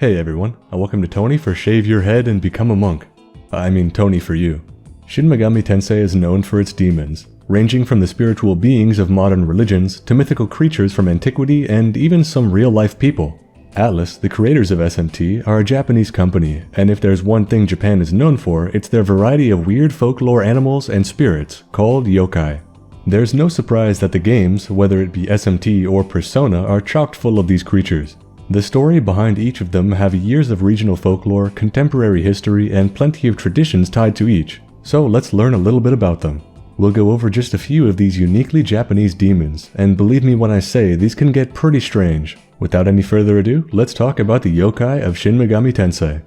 Hey everyone, and welcome to Tony for Shave Your Head and Become a Monk. I mean Tony for you. Shin Megami Tensei is known for its demons, ranging from the spiritual beings of modern religions to mythical creatures from antiquity and even some real-life people. Atlus, the creators of SMT, are a Japanese company, and if there's one thing Japan is known for, it's their variety of weird folklore animals and spirits, called yokai. There's no surprise that the games, whether it be SMT or Persona, are chocked full of these creatures. The story behind each of them have years of regional folklore, contemporary history, and plenty of traditions tied to each. So let's learn a little bit about them. We'll go over just a few of these uniquely Japanese demons, and believe me when I say these can get pretty strange. Without any further ado, let's talk about the yokai of Shin Megami Tensei.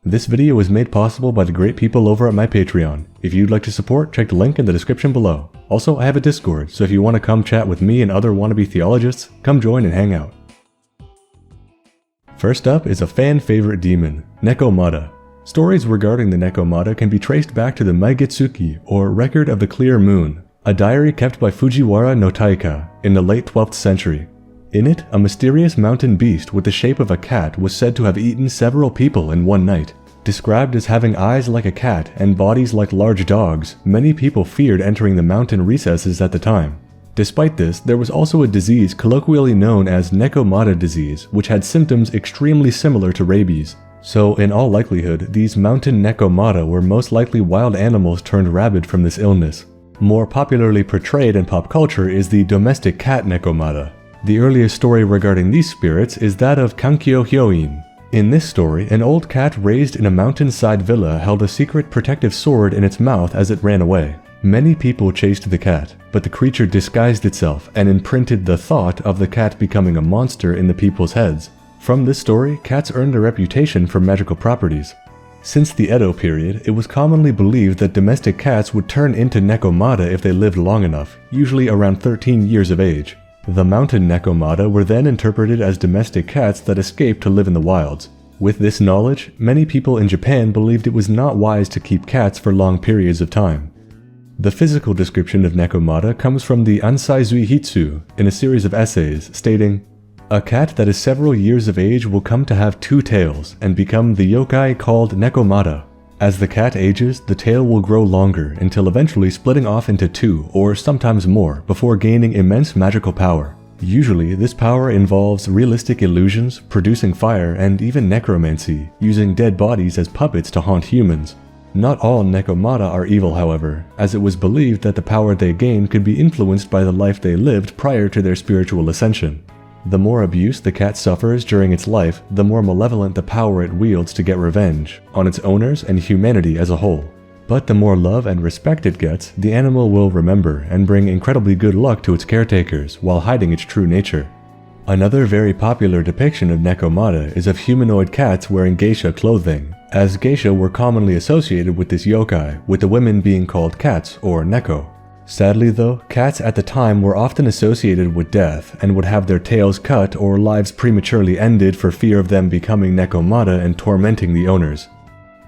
This video was made possible by the great people over at my Patreon. If you'd like to support, check the link in the description below. Also, I have a Discord, so if you want to come chat with me and other wannabe theologists, come join and hang out. First up is a fan-favorite demon, Nekomata. Stories regarding the Nekomata can be traced back to the Maigetsuki, or Record of the Clear Moon, a diary kept by Fujiwara no Taika in the late 12th century. In it, a mysterious mountain beast with the shape of a cat was said to have eaten several people in one night. Described as having eyes like a cat and bodies like large dogs, many people feared entering the mountain recesses at the time. Despite this, there was also a disease colloquially known as Nekomata disease, which had symptoms extremely similar to rabies. So in all likelihood, these mountain Nekomata were most likely wild animals turned rabid from this illness. More popularly portrayed in pop culture is the domestic cat Nekomata. The earliest story regarding these spirits is that of Kankyo Hyoin. In this story, an old cat raised in a mountainside villa held a secret protective sword in its mouth as it ran away. Many people chased the cat, but the creature disguised itself and imprinted the thought of the cat becoming a monster in the people's heads. From this story, cats earned a reputation for magical properties. Since the Edo period, it was commonly believed that domestic cats would turn into Nekomata if they lived long enough, usually around 13 years of age. The mountain Nekomata were then interpreted as domestic cats that escaped to live in the wilds. With this knowledge, many people in Japan believed it was not wise to keep cats for long periods of time. The physical description of Nekomata comes from the Ansai Zuihitsu in a series of essays stating, "A cat that is several years of age will come to have two tails and become the yokai called Nekomata. As the cat ages, the tail will grow longer until eventually splitting off into two or sometimes more before gaining immense magical power. Usually, this power involves realistic illusions, producing fire, and even necromancy, using dead bodies as puppets to haunt humans. Not all Nekomata are evil, however, as it was believed that the power they gain could be influenced by the life they lived prior to their spiritual ascension. The more abuse the cat suffers during its life, the more malevolent the power it wields to get revenge, on its owners and humanity as a whole. But the more love and respect it gets, the animal will remember and bring incredibly good luck to its caretakers while hiding its true nature. Another very popular depiction of Nekomata is of humanoid cats wearing geisha clothing, as geisha were commonly associated with this yokai, with the women being called cats or neko. Sadly though, cats at the time were often associated with death and would have their tails cut or lives prematurely ended for fear of them becoming Nekomata and tormenting the owners.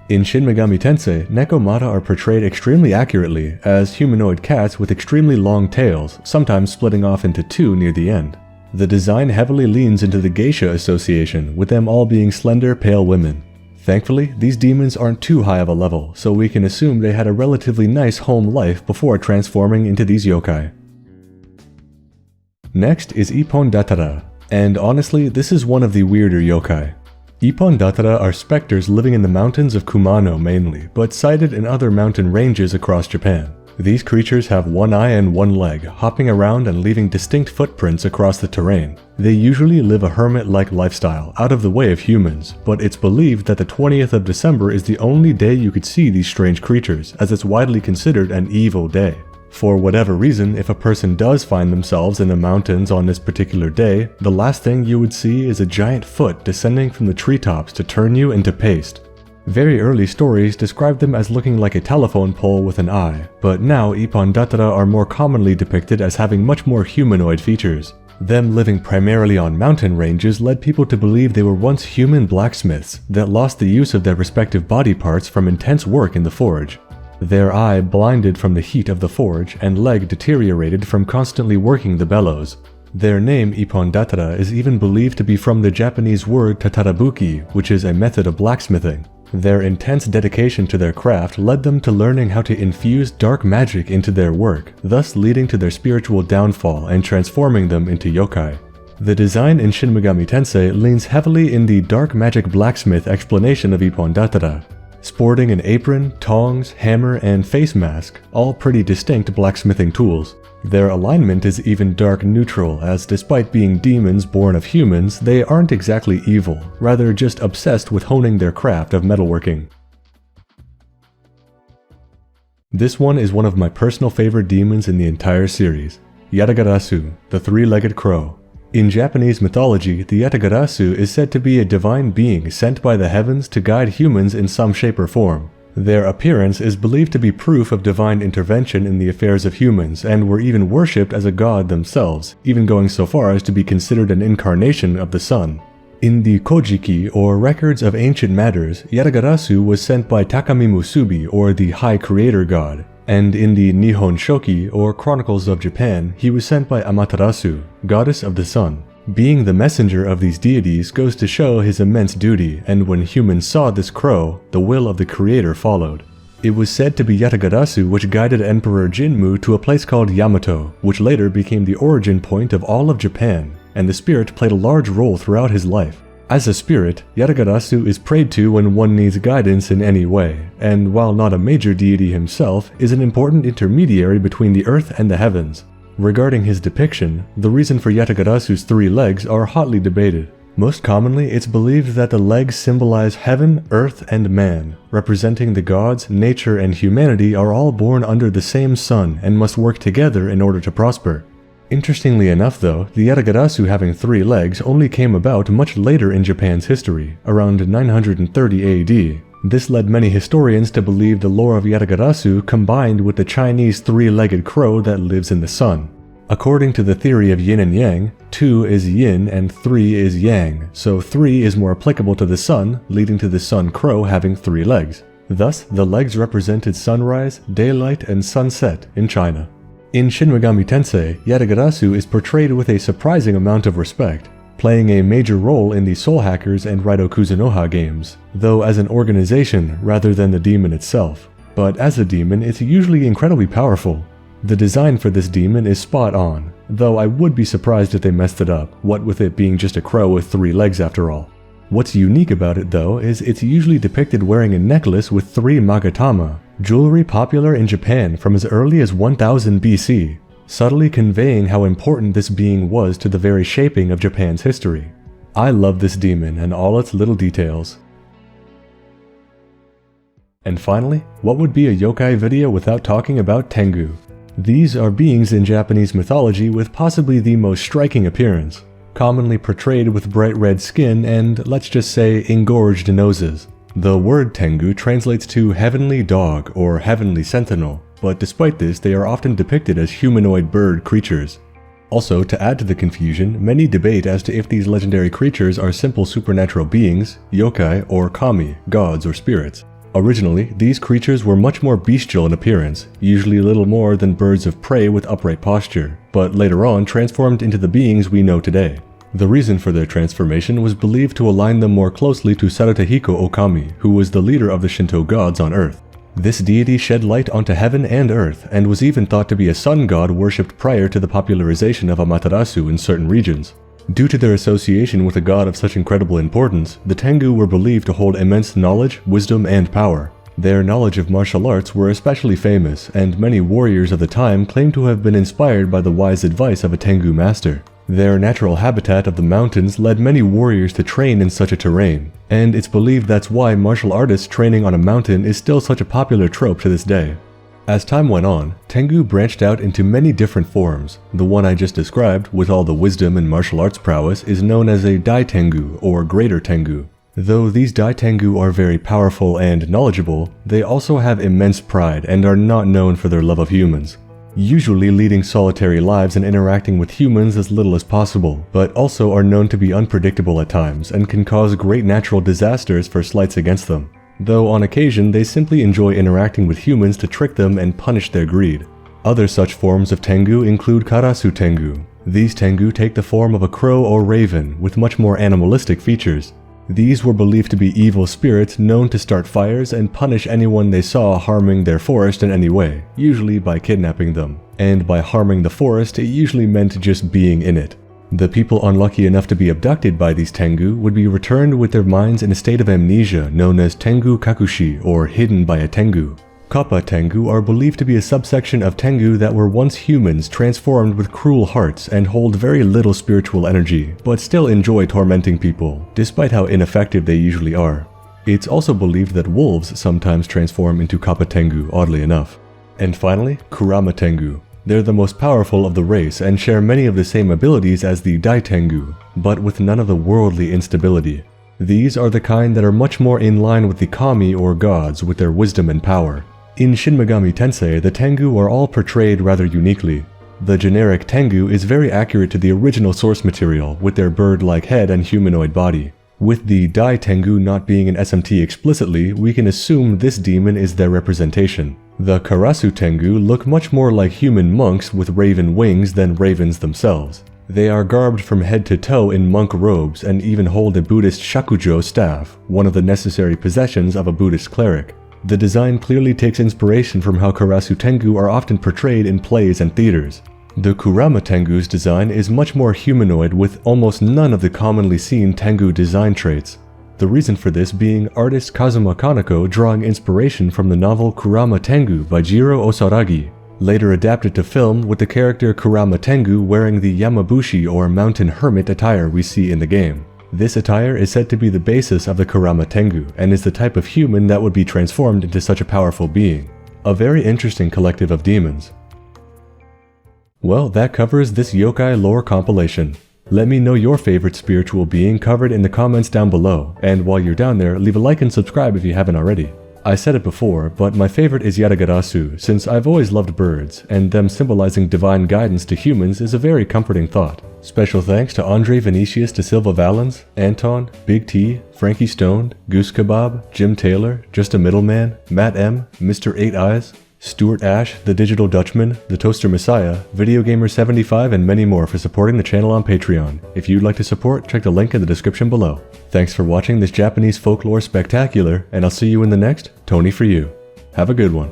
In Shin Megami Tensei, Nekomata are portrayed extremely accurately as humanoid cats with extremely long tails, sometimes splitting off into two near the end. The design heavily leans into the geisha association, with them all being slender, pale women. Thankfully, these demons aren't too high of a level, so we can assume they had a relatively nice home life before transforming into these yokai. Next is Ippon-Datara, and honestly, this is one of the weirder yokai. Ippon-Datara are specters living in the mountains of Kumano mainly, but sighted in other mountain ranges across Japan. These creatures have one eye and one leg, hopping around and leaving distinct footprints across the terrain. They usually live a hermit-like lifestyle, out of the way of humans, but it's believed that the 20th of December is the only day you could see these strange creatures, as it's widely considered an evil day. For whatever reason, if a person does find themselves in the mountains on this particular day, the last thing you would see is a giant foot descending from the treetops to turn you into paste. Very early stories describe them as looking like a telephone pole with an eye, but now Ippon-Datara are more commonly depicted as having much more humanoid features. Them living primarily on mountain ranges led people to believe they were once human blacksmiths that lost the use of their respective body parts from intense work in the forge. Their eye blinded from the heat of the forge and leg deteriorated from constantly working the bellows. Their name, Ippon-Datara, is even believed to be from the Japanese word tatarabuki, which is a method of blacksmithing. Their intense dedication to their craft led them to learning how to infuse dark magic into their work, thus leading to their spiritual downfall and transforming them into yokai. The design in Shin Megami Tensei leans heavily in the dark magic blacksmith explanation of Ippon-Datara, sporting an apron, tongs, hammer, and face mask, all pretty distinct blacksmithing tools. Their alignment is even dark neutral, as despite being demons born of humans, they aren't exactly evil, rather just obsessed with honing their craft of metalworking. This one is one of my personal favorite demons in the entire series, Yatagarasu, the three-legged crow. In Japanese mythology, the Yatagarasu is said to be a divine being sent by the heavens to guide humans in some shape or form. Their appearance is believed to be proof of divine intervention in the affairs of humans, and were even worshipped as a god themselves, even going so far as to be considered an incarnation of the sun. In the Kojiki, or Records of Ancient Matters, Yatagarasu was sent by Takami Musubi, or the High Creator God, and in the Nihon Shoki, or Chronicles of Japan, he was sent by Amaterasu, goddess of the sun. Being the messenger of these deities goes to show his immense duty, and when humans saw this crow, the will of the creator followed. It was said to be Yatagarasu which guided Emperor Jinmu to a place called Yamato, which later became the origin point of all of Japan, and the spirit played a large role throughout his life. As a spirit, Yatagarasu is prayed to when one needs guidance in any way, and while not a major deity himself, is an important intermediary between the earth and the heavens. Regarding his depiction, the reason for Yatagarasu's three legs are hotly debated. Most commonly, it's believed that the legs symbolize heaven, earth, and man, representing the gods, nature, and humanity are all born under the same sun and must work together in order to prosper. Interestingly enough though, the Yatagarasu having three legs only came about much later in Japan's history, around 930 AD. This led many historians to believe the lore of Yatagarasu combined with the Chinese three-legged crow that lives in the sun. According to the theory of yin and yang, 2 is yin and 3 is yang, so 3 is more applicable to the sun, leading to the sun crow having 3 legs. Thus, the legs represented sunrise, daylight, and sunset in China. In Shin Megami Tensei, Yatagarasu is portrayed with a surprising amount of respect, playing a major role in the Soul Hackers and Raito Kuzunoha games, though as an organization rather than the demon itself. But as a demon, it's usually incredibly powerful. The design for this demon is spot on, though I would be surprised if they messed it up, what with it being just a crow with 3 legs after all. What's unique about it though is it's usually depicted wearing a necklace with 3 magatama, jewelry popular in Japan from as early as 1000 BC. Subtly conveying how important this being was to the very shaping of Japan's history. I love this demon and all its little details. And finally, what would be a yokai video without talking about Tengu? These are beings in Japanese mythology with possibly the most striking appearance, commonly portrayed with bright red skin and, let's just say, engorged noses. The word Tengu translates to heavenly dog or heavenly sentinel, but despite this, they are often depicted as humanoid bird creatures. Also, to add to the confusion, many debate as to if these legendary creatures are simple supernatural beings, yokai, or kami, gods or spirits. Originally, these creatures were much more bestial in appearance, usually little more than birds of prey with upright posture, but later on transformed into the beings we know today. The reason for their transformation was believed to align them more closely to Sarutahiko Okami, who was the leader of the Shinto gods on Earth. This deity shed light onto heaven and earth, and was even thought to be a sun god worshipped prior to the popularization of Amaterasu in certain regions. Due to their association with a god of such incredible importance, the Tengu were believed to hold immense knowledge, wisdom, and power. Their knowledge of martial arts were especially famous, and many warriors of the time claimed to have been inspired by the wise advice of a Tengu master. Their natural habitat of the mountains led many warriors to train in such a terrain, and it's believed that's why martial artists training on a mountain is still such a popular trope to this day. As time went on, Tengu branched out into many different forms. The one I just described, with all the wisdom and martial arts prowess, is known as a Dai Tengu, or Greater Tengu. Though these Dai Tengu are very powerful and knowledgeable, they also have immense pride and are not known for their love of humans, usually leading solitary lives and interacting with humans as little as possible, but also are known to be unpredictable at times and can cause great natural disasters for slights against them. Though on occasion they simply enjoy interacting with humans to trick them and punish their greed. Other such forms of Tengu include Karasu Tengu. These Tengu take the form of a crow or raven with much more animalistic features. These were believed to be evil spirits known to start fires and punish anyone they saw harming their forest in any way, usually by kidnapping them. And by harming the forest, it usually meant just being in it. The people unlucky enough to be abducted by these Tengu would be returned with their minds in a state of amnesia known as Tengu Kakushi, or hidden by a Tengu. Kappa Tengu are believed to be a subsection of Tengu that were once humans transformed with cruel hearts and hold very little spiritual energy, but still enjoy tormenting people, despite how ineffective they usually are. It's also believed that wolves sometimes transform into Kappa Tengu, oddly enough. And finally, Kurama Tengu. They're the most powerful of the race and share many of the same abilities as the Dai Tengu, but with none of the worldly instability. These are the kind that are much more in line with the kami or gods with their wisdom and power. In Shin Megami Tensei, the Tengu are all portrayed rather uniquely. The generic Tengu is very accurate to the original source material with their bird-like head and humanoid body. With the Dai Tengu not being an SMT explicitly, we can assume this demon is their representation. The Karasu Tengu look much more like human monks with raven wings than ravens themselves. They are garbed from head to toe in monk robes and even hold a Buddhist shakujo staff, one of the necessary possessions of a Buddhist cleric. The design clearly takes inspiration from how Karasu Tengu are often portrayed in plays and theaters. The Kurama Tengu's design is much more humanoid with almost none of the commonly seen Tengu design traits. The reason for this being artist Kazuma Kaneko drawing inspiration from the novel Kurama Tengu by Jiro Osaragi, later adapted to film with the character Kurama Tengu wearing the Yamabushi or mountain hermit attire we see in the game. This attire is said to be the basis of the Kurama Tengu and is the type of human that would be transformed into such a powerful being. A very interesting collective of demons. Well, that covers this yokai lore compilation. Let me know your favorite spiritual being covered in the comments down below, and while you're down there, leave a like and subscribe if you haven't already. I said it before, but my favorite is Yatagarasu, since I've always loved birds, and them symbolizing divine guidance to humans is a very comforting thought. Special thanks to Andre Vinicius de Silva Valens, Anton, Big T, Frankie Stone, Goose Kebab, Jim Taylor, Just a Middleman, Matt M, Mr. 8 Eyes, Stuart Ash, The Digital Dutchman, The Toaster Messiah, VideoGamer75, and many more for supporting the channel on Patreon. If you'd like to support, check the link in the description below. Thanks for watching this Japanese folklore spectacular, and I'll see you in the next Tony for You. Have a good one.